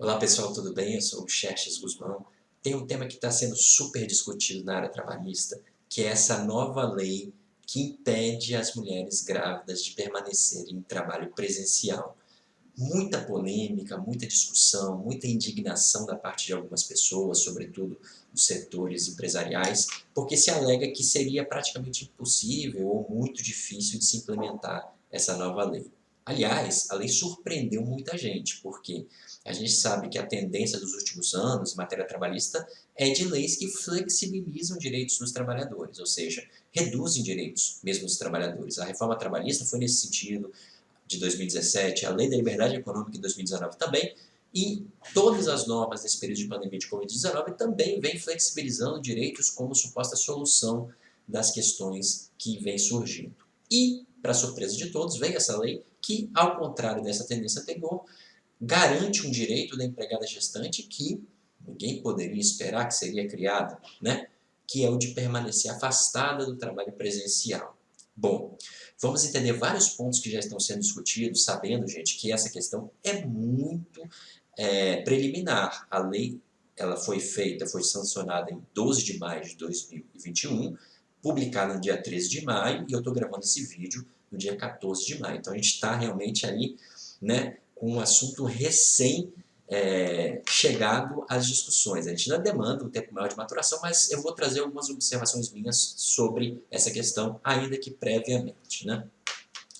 Olá pessoal, tudo bem? Eu sou o Xerxes Guzmão. Tem um tema que está sendo super discutido na área trabalhista, que é essa nova lei que impede as mulheres grávidas de permanecerem em trabalho presencial. Muita polêmica, muita discussão, muita indignação da parte de algumas pessoas, sobretudo dos setores empresariais, porque se alega que seria praticamente impossível ou muito difícil de se implementar essa nova lei. Aliás, a lei surpreendeu muita gente, porque a gente sabe que a tendência dos últimos anos em matéria trabalhista é de leis que flexibilizam direitos dos trabalhadores, ou seja, reduzem direitos mesmo dos trabalhadores. A reforma trabalhista foi nesse sentido, de 2017, a Lei da Liberdade Econômica de 2019 também, e todas as normas nesse período de pandemia de Covid-19 também vêm flexibilizando direitos como suposta solução das questões que vêm surgindo. E, para surpresa de todos, veio essa lei que, ao contrário dessa tendência anterior, garante um direito da empregada gestante que ninguém poderia esperar que seria criado, né? Que é o de permanecer afastada do trabalho presencial. Bom, vamos entender vários pontos que já estão sendo discutidos, sabendo, gente, que essa questão é muito preliminar. A lei ela foi feita, foi sancionada em 12 de maio de 2021, publicada no dia 13 de maio, e eu estou gravando esse vídeo no dia 14 de maio. Então a gente está realmente ali, né, com um assunto recém chegado às discussões. A gente ainda demanda um tempo maior de maturação, mas eu vou trazer algumas observações minhas sobre essa questão, ainda que previamente, né?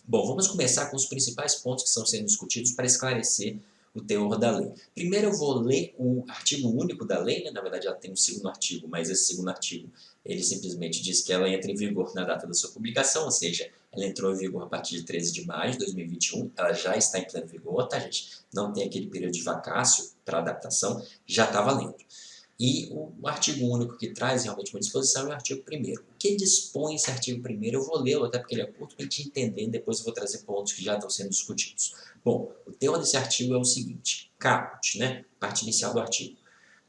Bom, vamos começar com os principais pontos que estão sendo discutidos para esclarecer o teor da lei. Primeiro eu vou ler o artigo único da lei, né? Na verdade ela tem um segundo artigo, mas esse segundo artigo ele simplesmente diz que ela entra em vigor na data da sua publicação, ou seja, ela entrou em vigor a partir de 13 de maio de 2021, ela já está em pleno vigor, tá gente? Não tem aquele período de vacácio para adaptação, já está valendo. E o artigo único que traz realmente uma disposição é o artigo 1º. O que dispõe esse artigo 1º? Eu vou lê-lo até porque ele é curto para a gente entender, depois eu vou trazer pontos que já estão sendo discutidos. Bom, o tema desse artigo é o seguinte, caput, né? Parte inicial do artigo.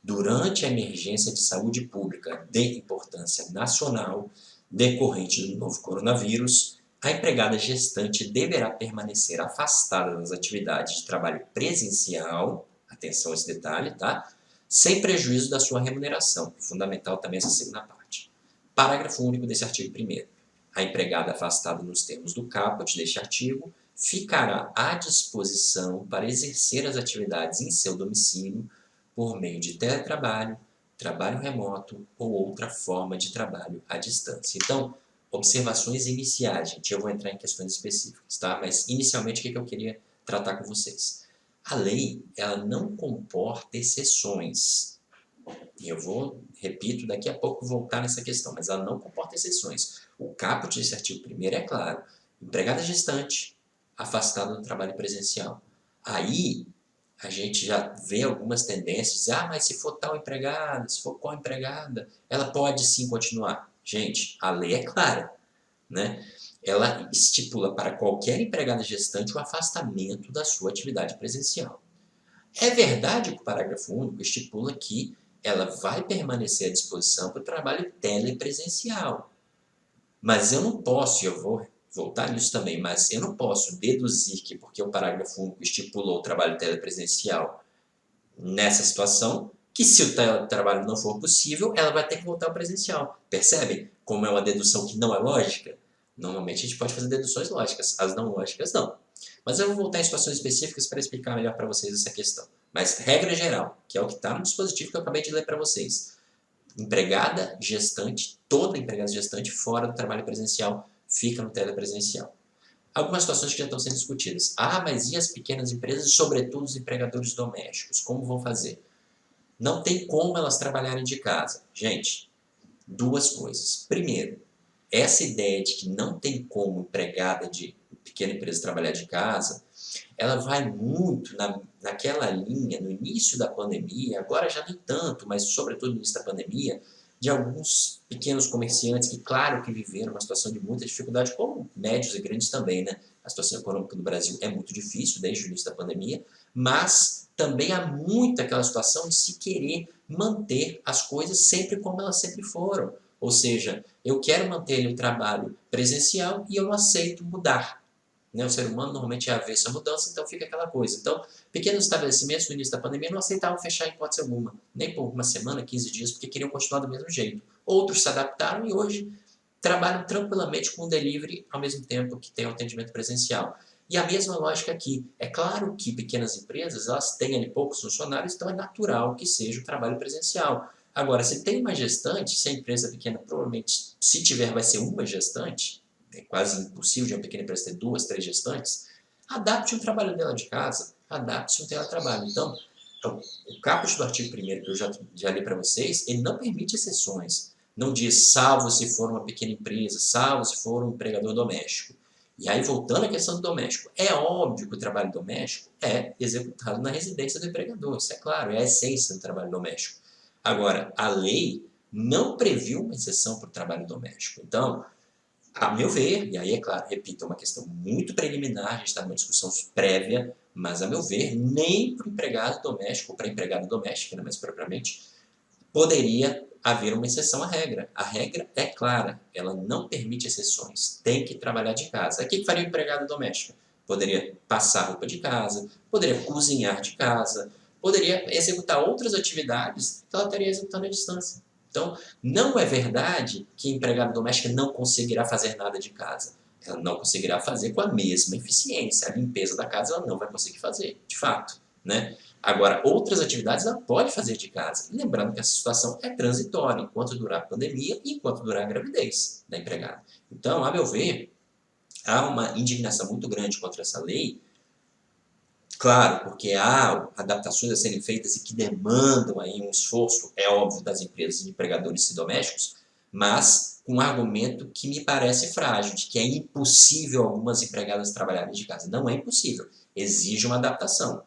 Durante a emergência de saúde pública de importância nacional decorrente do novo coronavírus, a empregada gestante deverá permanecer afastada das atividades de trabalho presencial, atenção a esse detalhe, tá? Sem prejuízo da sua remuneração. Fundamental também essa segunda parte. Parágrafo único desse artigo 1º. A empregada afastada nos termos do caput deste artigo ficará à disposição para exercer as atividades em seu domicílio por meio de teletrabalho, trabalho remoto ou outra forma de trabalho à distância. Então, observações iniciais, gente. Eu vou entrar em questões específicas, tá? Mas, inicialmente, o que eu queria tratar com vocês? A lei, ela não comporta exceções. E eu vou, repito, daqui a pouco voltar nessa questão, mas ela não comporta exceções. O caput desse artigo 1º é claro. Empregada gestante, afastada do trabalho presencial. Aí, a gente já vê algumas tendências. Ah, mas se for tal empregada, se for qual empregada, ela pode sim continuar. Gente, a lei é clara, né? Ela estipula para qualquer empregada gestante o afastamento da sua atividade presencial. É verdade que o parágrafo único estipula que ela vai permanecer à disposição para o trabalho telepresencial. Mas eu não posso, e eu vou voltar nisso também, mas eu não posso deduzir que porque o parágrafo único estipulou o trabalho telepresencial nessa situação, que se o trabalho não for possível, ela vai ter que voltar ao presencial. Percebem como é uma dedução que não é lógica? Normalmente a gente pode fazer deduções lógicas, as não lógicas não. Mas eu vou voltar em situações específicas para explicar melhor para vocês essa questão. Mas regra geral, que é o que está no dispositivo que eu acabei de ler para vocês. Empregada gestante, toda empregada gestante fora do trabalho presencial, fica no telepresencial. Algumas situações que já estão sendo discutidas. Ah, mas e as pequenas empresas, sobretudo os empregadores domésticos? Como vão fazer? Não tem como elas trabalharem de casa. Gente, duas coisas. Primeiro, essa ideia de que não tem como empregada de pequena empresa trabalhar de casa, ela vai muito naquela linha, no início da pandemia, agora já nem tanto, mas sobretudo no início da pandemia, de alguns pequenos comerciantes que, claro, que viveram uma situação de muita dificuldade, como médios e grandes também, né? A situação econômica do Brasil é muito difícil desde o início da pandemia, mas também há muito aquela situação de se querer manter as coisas sempre como elas sempre foram. Ou seja, eu quero manter o trabalho presencial e eu não aceito mudar. né? O ser humano normalmente é avesso à mudança, então fica aquela coisa. Então, pequenos estabelecimentos no início da pandemia não aceitavam fechar em hipótese alguma, nem por uma semana, 15 dias, porque queriam continuar do mesmo jeito. Outros se adaptaram e hoje trabalham tranquilamente com o delivery ao mesmo tempo que tem o atendimento presencial. E a mesma lógica aqui. É claro que pequenas empresas, elas têm ali poucos funcionários, então é natural que seja o trabalho presencial. Agora, se tem uma gestante, se a empresa pequena, provavelmente, se tiver, vai ser uma gestante, é quase impossível de uma pequena empresa ter 2, 3 gestantes, adapte o trabalho dela de casa, adapte o teletrabalho. Então, o caput do artigo 1º que eu já li para vocês, ele não permite exceções. Não diz salvo se for uma pequena empresa, salvo se for um empregador doméstico. E aí, voltando à questão do doméstico, é óbvio que o trabalho doméstico é executado na residência do empregador, isso é claro, é a essência do trabalho doméstico. Agora, a lei não previu uma exceção para o trabalho doméstico. Então, a meu ver, e aí é claro, repito, é uma questão muito preliminar, a gente está numa discussão prévia, mas a meu ver, nem para o empregado doméstico, ou para a empregada doméstica, né, mais propriamente, poderia haver uma exceção à regra. A regra é clara, ela não permite exceções, tem que trabalhar de casa. O que faria o empregado doméstico? Poderia passar roupa de casa, poderia cozinhar de casa, poderia executar outras atividades que ela estaria executando à distância. Então, não é verdade que a empregada doméstica não conseguirá fazer nada de casa. Ela não conseguirá fazer com a mesma eficiência. A limpeza da casa ela não vai conseguir fazer, de fato, né? Agora, outras atividades ela pode fazer de casa. Lembrando que essa situação é transitória, enquanto durar a pandemia e enquanto durar a gravidez da empregada. Então, a meu ver, há uma indignação muito grande contra essa lei. Claro, porque há adaptações a serem feitas e que demandam aí um esforço, é óbvio, das empresas de empregadores e domésticos, mas com um argumento que me parece frágil, de que é impossível algumas empregadas trabalharem de casa. Não é impossível, exige uma adaptação.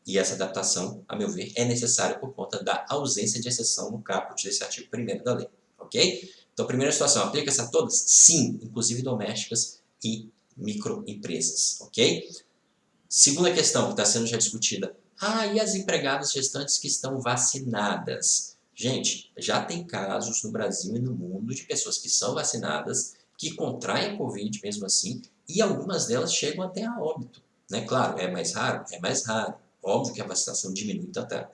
E essa adaptação, a meu ver, é necessária por conta da ausência de exceção no caput desse artigo 1º da lei. Ok? Então, primeira situação, aplica-se a todas? Sim, inclusive domésticas e microempresas. Ok? Segunda questão que está sendo já discutida. E as empregadas gestantes que estão vacinadas? Gente, já tem casos no Brasil e no mundo de pessoas que são vacinadas, que contraem a Covid mesmo assim, e algumas delas chegam até a óbito. Né? Claro, é mais raro? É mais raro. Óbvio que a vacinação diminui tanto a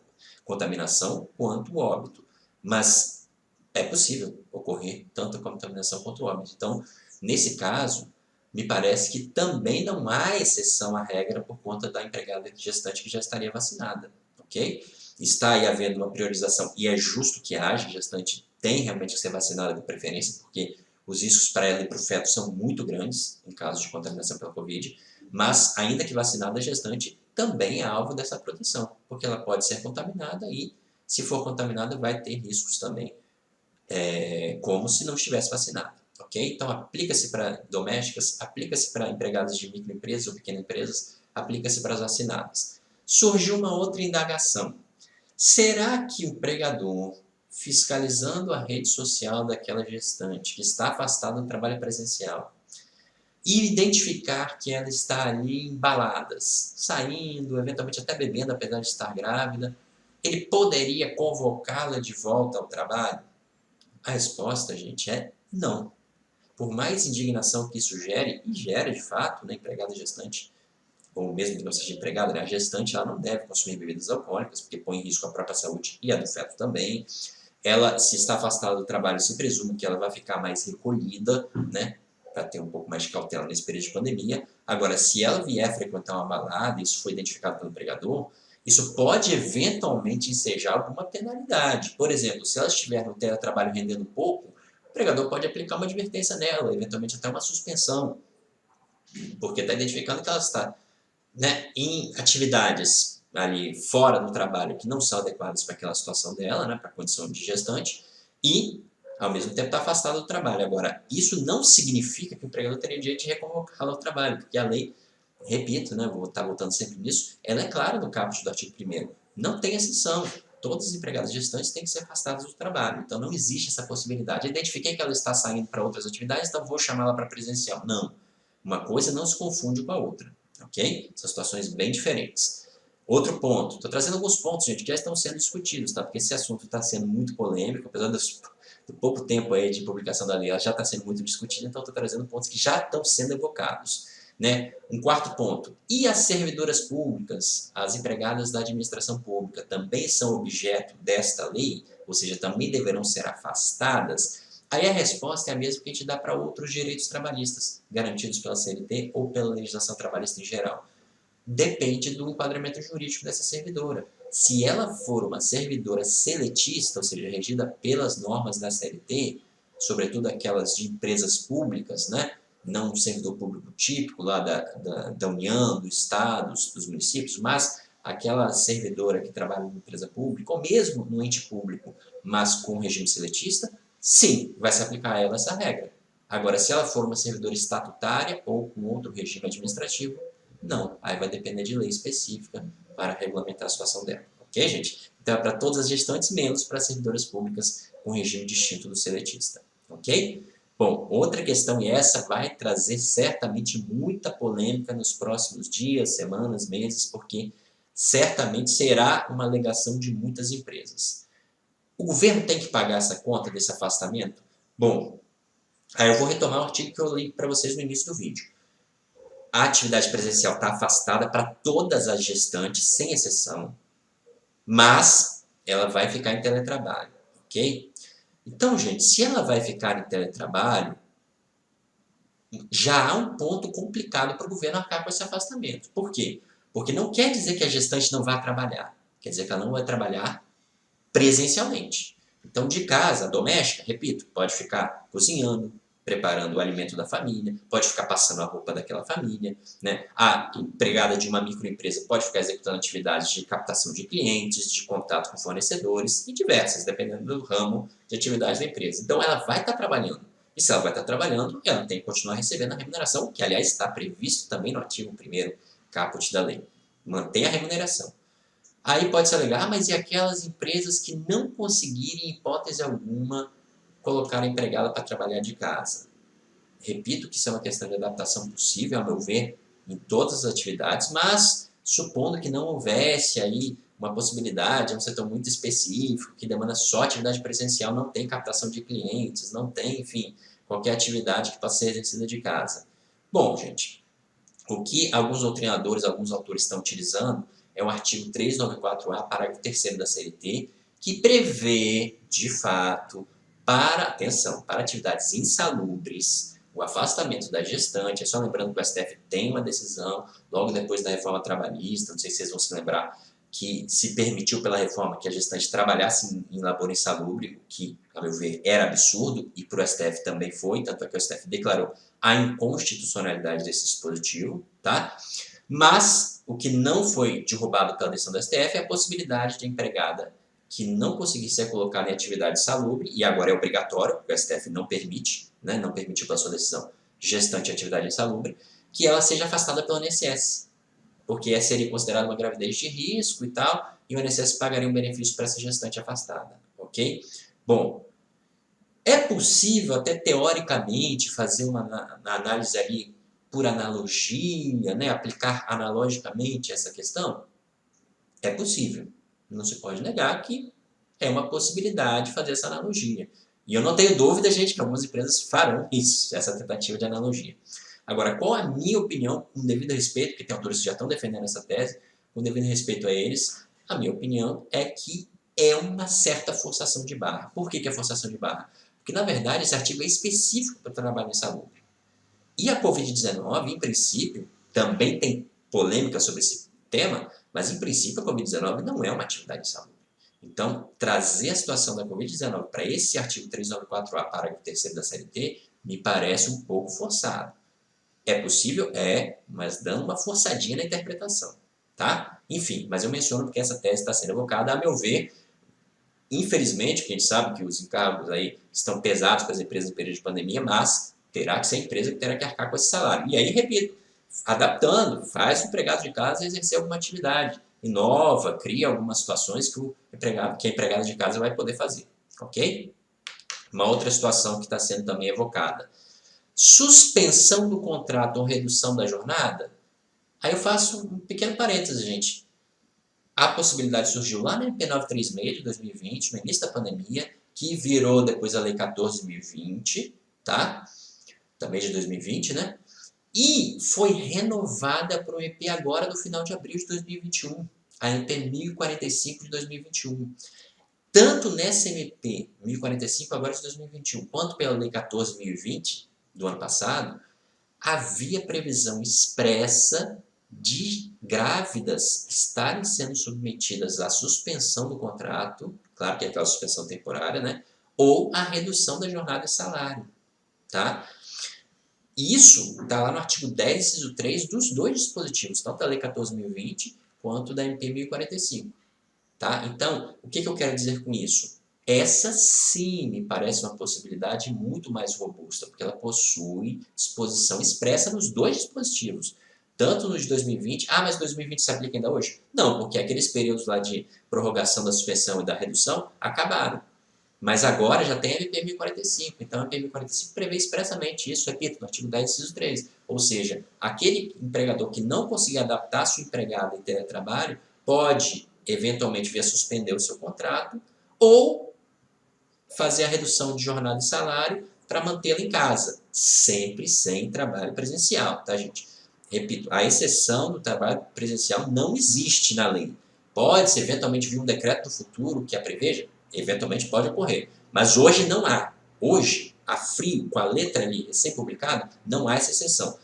contaminação quanto o óbito. Mas é possível ocorrer tanto a contaminação quanto o óbito. Então, nesse caso, me parece que também não há exceção à regra por conta da empregada gestante que já estaria vacinada, ok? Está aí havendo uma priorização, e é justo que haja, a gestante tem realmente que ser vacinada de preferência, porque os riscos para ela e para o feto são muito grandes em caso de contaminação pela Covid, mas ainda que vacinada, a gestante também é alvo dessa proteção, porque ela pode ser contaminada e, se for contaminada, vai ter riscos também, como se não estivesse vacinada. Okay? Então, aplica-se para domésticas, aplica-se para empregadas de microempresas ou pequenas empresas, aplica-se para as vacinadas. Surgiu uma outra indagação. Será que o empregador, fiscalizando a rede social daquela gestante que está afastada do trabalho presencial, e identificar que ela está ali em baladas, saindo, eventualmente até bebendo, apesar de estar grávida, ele poderia convocá-la de volta ao trabalho? A resposta, gente, é não. Por mais indignação que isso gere, e gera de fato, né, empregada gestante, ou mesmo que não seja empregada, né, a gestante ela não deve consumir bebidas alcoólicas, porque põe em risco a própria saúde e a do feto também. Ela, se está afastada do trabalho, se presume que ela vai ficar mais recolhida, né, para ter um pouco mais de cautela nesse período de pandemia. Agora, se ela vier frequentar uma balada, isso foi identificado pelo empregador, isso pode eventualmente ensejar alguma penalidade. Por exemplo, se ela estiver no teletrabalho rendendo pouco, o empregador pode aplicar uma advertência nela, eventualmente até uma suspensão, porque está identificando que ela está, né, em atividades ali fora do trabalho que não são adequadas para aquela situação dela, né, para a condição de gestante, e ao mesmo tempo está afastada do trabalho. Agora, isso não significa que o empregador teria direito de reconvocá-la ao trabalho, porque a lei, repito, né, vou estar voltando sempre nisso, ela é clara no caput do artigo 1º. Não tem exceção. Todas as empregadas gestantes têm que ser afastadas do trabalho. Então, não existe essa possibilidade. Identifiquei que ela está saindo para outras atividades, então vou chamá-la para presencial. Não. Uma coisa não se confunde com a outra. Ok? São situações bem diferentes. Outro ponto. Estou trazendo alguns pontos, gente, que já estão sendo discutidos, tá? Porque esse assunto está sendo muito polêmico, apesar do pouco tempo aí de publicação da lei, ela já está sendo muito discutida, então estou trazendo pontos que já estão sendo evocados. né? Um quarto ponto, e as servidoras públicas, as empregadas da administração pública, também são objeto desta lei? Ou seja, também deverão ser afastadas? Aí a resposta é a mesma que a gente dá para outros direitos trabalhistas, garantidos pela CLT ou pela legislação trabalhista em geral. Depende do enquadramento jurídico dessa servidora. Se ela for uma servidora seletista, ou seja, regida pelas normas da CLT, sobretudo aquelas de empresas públicas, né? Não um servidor público típico lá da União, do Estado, dos municípios, mas aquela servidora que trabalha em empresa pública, ou mesmo no ente público, mas com regime seletista, sim, vai se aplicar a ela essa regra. Agora, se ela for uma servidora estatutária ou com outro regime administrativo, não, aí vai depender de lei específica para regulamentar a situação dela. Ok, gente? Então é para todas as gestantes, menos para servidoras públicas com regime distinto do seletista. Ok? Bom, outra questão, e essa vai trazer certamente muita polêmica nos próximos dias, semanas, meses, porque certamente será uma alegação de muitas empresas. O governo tem que pagar essa conta desse afastamento? Bom, aí eu vou retomar o artigo que eu li para vocês no início do vídeo. A atividade presencial está afastada para todas as gestantes, sem exceção, mas ela vai ficar em teletrabalho, ok? Então, gente, se ela vai ficar em teletrabalho, já há um ponto complicado para o governo arcar com esse afastamento. Por quê? Porque não quer dizer que a gestante não vá trabalhar, quer dizer que ela não vai trabalhar presencialmente. Então, de casa, doméstica, repito, pode ficar cozinhando, preparando o alimento da família, pode ficar passando a roupa daquela família, né? A empregada de uma microempresa pode ficar executando atividades de captação de clientes, de contato com fornecedores e diversas, dependendo do ramo de atividade da empresa. Então, ela vai estar trabalhando. E se ela vai estar trabalhando, ela tem que continuar recebendo a remuneração, que, aliás, está previsto também no artigo 1º caput da lei. Mantém a remuneração. Aí pode-se alegar, mas e aquelas empresas que não conseguirem, em hipótese alguma, colocar a empregada para trabalhar de casa? Repito que isso é uma questão de adaptação possível, ao meu ver, em todas as atividades, mas supondo que não houvesse aí uma possibilidade, é um setor muito específico, que demanda só atividade presencial, não tem captação de clientes, não tem, enfim, qualquer atividade que possa ser exercida de casa. Bom, gente, o que alguns doutrinadores, alguns autores estão utilizando é o artigo 394A, parágrafo 3º da CLT, que prevê, de fato, atenção, para atividades insalubres, o afastamento da gestante. É só lembrando que o STF tem uma decisão, logo depois da reforma trabalhista, não sei se vocês vão se lembrar, que se permitiu pela reforma que a gestante trabalhasse em labor insalubre, o que, a meu ver, era absurdo, e para o STF também foi, tanto é que o STF declarou a inconstitucionalidade desse dispositivo, tá? Mas o que não foi derrubado pela decisão do STF é a possibilidade de a empregada que não conseguir ser colocada em atividade salubre, e agora é obrigatório, porque o STF não permite, né, não permitiu pela sua decisão, gestante em atividade insalubre, que ela seja afastada pelo INSS, porque essa seria considerada uma gravidez de risco e tal, e o INSS pagaria um benefício para essa gestante afastada, ok? Bom, é possível até teoricamente fazer uma análise ali por analogia, né, aplicar analogicamente essa questão? É possível. Não se pode negar que é uma possibilidade fazer essa analogia. E eu não tenho dúvida, gente, que algumas empresas farão isso, essa tentativa de analogia. Agora, qual a minha opinião, com devido respeito, porque tem autores que já estão defendendo essa tese, com devido respeito a eles, a minha opinião é que é uma certa forçação de barra. Por que é forçação de barra? Porque, na verdade, esse artigo é específico para o trabalho insalubre. E a Covid-19, em princípio, também tem polêmica sobre esse tema, mas, em princípio, a Covid-19 não é uma atividade insalubre. Então, trazer a situação da Covid-19 para esse artigo 394A, parágrafo 3º da CLT, me parece um pouco forçado. É possível? É, mas dando uma forçadinha na interpretação, tá? Enfim, mas eu menciono porque essa tese está sendo evocada, a meu ver, infelizmente, porque a gente sabe que os encargos aí estão pesados para as empresas em período de pandemia, mas terá que ser a empresa que terá que arcar com esse salário. E aí, repito, adaptando, faz o empregado de casa exercer alguma atividade, inova, cria algumas situações que a empregada de casa vai poder fazer, ok? Uma outra situação que está sendo também evocada. Suspensão do contrato ou redução da jornada? Aí eu faço um pequeno parênteses, gente. A possibilidade surgiu lá na MP 936 de 2020, no início da pandemia, que virou depois a Lei 14.020, tá? Também de 2020, né? E foi renovada para o MP agora no final de abril de 2021, a MP 1045 de 2021. Tanto nessa MP 1045 agora de 2021, quanto pela Lei 14.020 do ano passado, havia previsão expressa de grávidas estarem sendo submetidas à suspensão do contrato, claro que é aquela suspensão temporária, né? Ou à redução da jornada e salário, tá? E isso está lá no artigo 10, inciso 3 dos dois dispositivos, tanto da Lei 14.020 quanto da MP 1045. Tá? Então, o que eu quero dizer com isso? Essa sim me parece uma possibilidade muito mais robusta, porque ela possui disposição expressa nos dois dispositivos, tanto no de 2020, mas 2020 se aplica ainda hoje? Não, porque aqueles períodos lá de prorrogação da suspensão e da redução acabaram. Mas agora já tem a MP 1045, então a MP 1045 prevê expressamente isso, repito, no artigo 10, inciso 3. Ou seja, aquele empregador que não conseguir adaptar sua empregada em teletrabalho pode, eventualmente, vir a suspender o seu contrato ou fazer a redução de jornada e salário para mantê-la em casa, sempre sem trabalho presencial, tá, gente? Repito, a exceção do trabalho presencial não existe na lei. Pode-se eventualmente vir um decreto do futuro que a preveja? Eventualmente pode ocorrer. Mas hoje não há. Hoje, a frio, com a letra ali recém-publicada, não há essa exceção.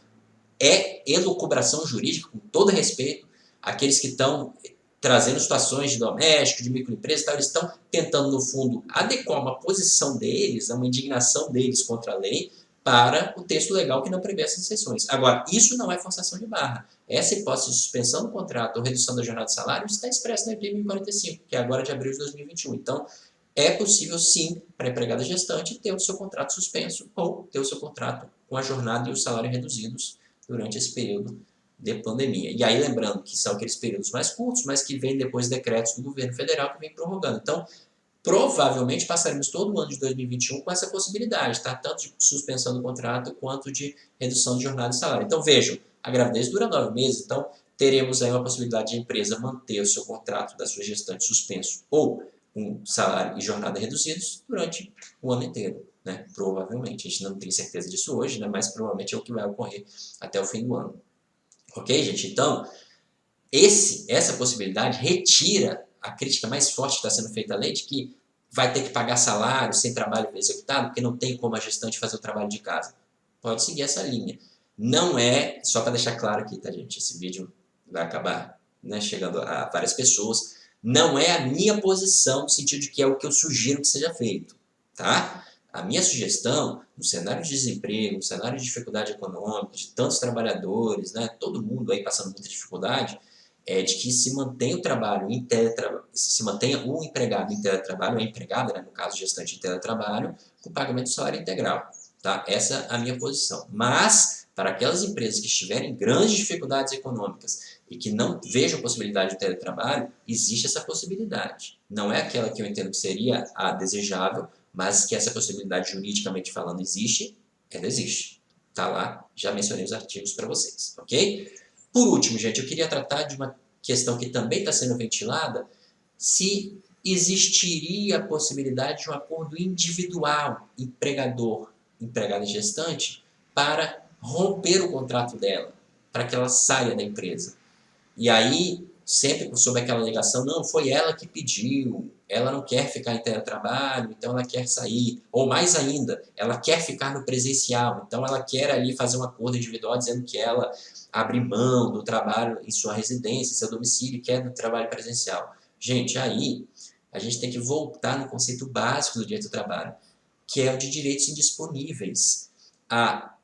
É elucubração jurídica, com todo respeito, aqueles que estão trazendo situações de doméstico, de microempresa e tal, eles estão tentando, no fundo, adequar uma posição deles, uma indignação deles contra a lei, para o texto legal que não prevê essas exceções. Agora, isso não é forçação de barra. Essa hipótese de suspensão do contrato ou redução da jornada de salário está expressa na MP 1045, que é agora de abril de 2021. Então, é possível sim, para a empregada gestante, ter o seu contrato suspenso ou ter o seu contrato com a jornada e o salário reduzidos durante esse período de pandemia. E aí, lembrando que são aqueles períodos mais curtos, mas que vêm depois decretos do governo federal que vem prorrogando. Então, provavelmente passaremos todo o ano de 2021 com essa possibilidade, tá? Tanto de suspensão do contrato quanto de redução de jornada e salário. Então, vejam, a gravidez dura 9 meses, então teremos aí uma possibilidade de a empresa manter o seu contrato da sua gestante suspenso ou com salário e jornada reduzidos durante o ano inteiro, né? Provavelmente. A gente não tem certeza disso hoje, né? Mas provavelmente é o que vai ocorrer até o fim do ano. Ok, gente? Então, essa possibilidade retira a crítica mais forte que está sendo feita à lei de que vai ter que pagar salário sem trabalho executado, porque não tem como a gestante fazer o trabalho de casa. Pode seguir essa linha. Não é, só para deixar claro aqui, tá, gente? Esse vídeo vai acabar, né, chegando a várias pessoas. Não é a minha posição no sentido de que é o que eu sugiro que seja feito, tá? A minha sugestão, no cenário de desemprego, no cenário de dificuldade econômica, de tantos trabalhadores, né, todo mundo aí passando muita dificuldade, é de que se mantenha o trabalho em teletrabalho, se mantenha o empregado em teletrabalho, a empregada, né, no caso gestante em teletrabalho, com pagamento de salário integral. Tá? Essa é a minha posição. Mas, para aquelas empresas que estiverem em grandes dificuldades econômicas e que não vejam possibilidade de teletrabalho, existe essa possibilidade. Não é aquela que eu entendo que seria a desejável, mas que essa possibilidade juridicamente falando existe, ela existe. Tá lá, já mencionei os artigos para vocês, ok? Por último, gente, eu queria tratar de uma questão que também está sendo ventilada, se existiria a possibilidade de um acordo individual, empregador, empregada gestante, para romper o contrato dela, para que ela saia da empresa. E aí, sempre sob aquela alegação, não, foi ela que pediu, ela não quer ficar em teletrabalho, então ela quer sair. Ou mais ainda, ela quer ficar no presencial, então ela quer ali fazer um acordo individual dizendo que ela abre mão do trabalho em sua residência, em seu domicílio, e quer no trabalho presencial. Gente, aí a gente tem que voltar no conceito básico do direito do trabalho, que é o de direitos indisponíveis. A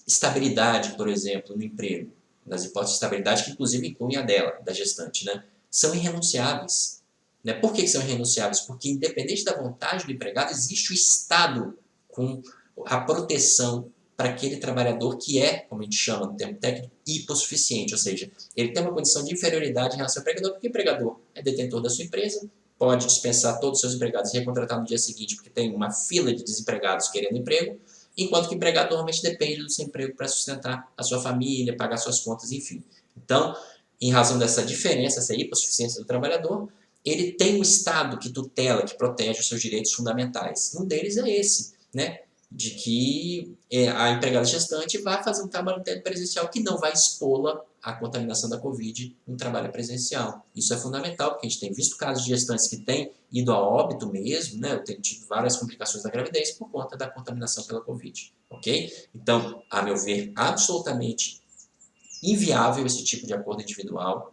estabilidade, por exemplo, no emprego, nas hipóteses de estabilidade, que inclusive incluem a dela, da gestante, né, são irrenunciáveis. Né? Por que são irrenunciáveis? Porque, independente da vontade do empregado, existe o Estado com a proteção para aquele trabalhador que é, como a gente chama no termo técnico, hipossuficiente, ou seja, ele tem uma condição de inferioridade em relação ao empregador, porque o empregador é detentor da sua empresa, pode dispensar todos os seus empregados e recontratar no dia seguinte, porque tem uma fila de desempregados querendo emprego, enquanto que o empregado normalmente depende do seu emprego para sustentar a sua família, pagar suas contas, enfim. Então, em razão dessa diferença, essa hipossuficiência do trabalhador, ele tem um Estado que tutela, que protege os seus direitos fundamentais. Um deles é esse, né? de que a empregada gestante vai fazer um trabalho presencial que não vai expô-la à contaminação da Covid no trabalho presencial. Isso é fundamental, porque a gente tem visto casos de gestantes que têm ido a óbito mesmo, né? Eu tenho tido várias complicações da gravidez por conta da contaminação pela Covid, ok? Então, a meu ver, absolutamente inviável esse tipo de acordo individual,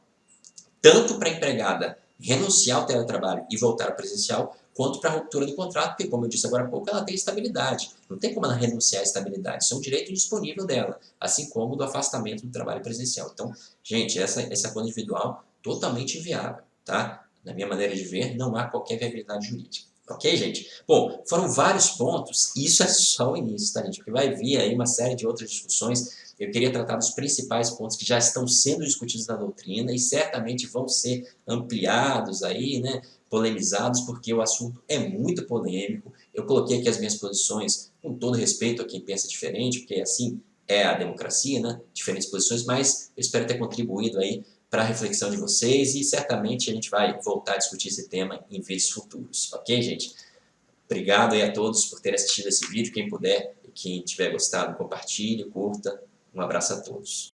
tanto para a empregada renunciar ao teletrabalho e voltar ao presencial, quanto para a ruptura do contrato, porque, como eu disse agora há pouco, ela tem estabilidade. Não tem como ela renunciar à estabilidade. Isso é um direito disponível dela, assim como do afastamento do trabalho presencial. Então, gente, esse acordo individual totalmente inviável, tá? Na minha maneira de ver, não há qualquer viabilidade jurídica. Ok, gente? Bom, foram vários pontos, e isso é só o início, tá, gente? Porque vai vir aí uma série de outras discussões. Eu queria tratar dos principais pontos que já estão sendo discutidos na doutrina e certamente vão ser ampliados aí, né, polemizados, porque o assunto é muito polêmico. Eu coloquei aqui as minhas posições com todo respeito a quem pensa diferente, porque assim é a democracia, né, diferentes posições, mas eu espero ter contribuído aí para a reflexão de vocês e certamente a gente vai voltar a discutir esse tema em vídeos futuros, ok, gente? Obrigado aí a todos por terem assistido esse vídeo, quem puder e quem tiver gostado, compartilhe, curta. Um abraço a todos.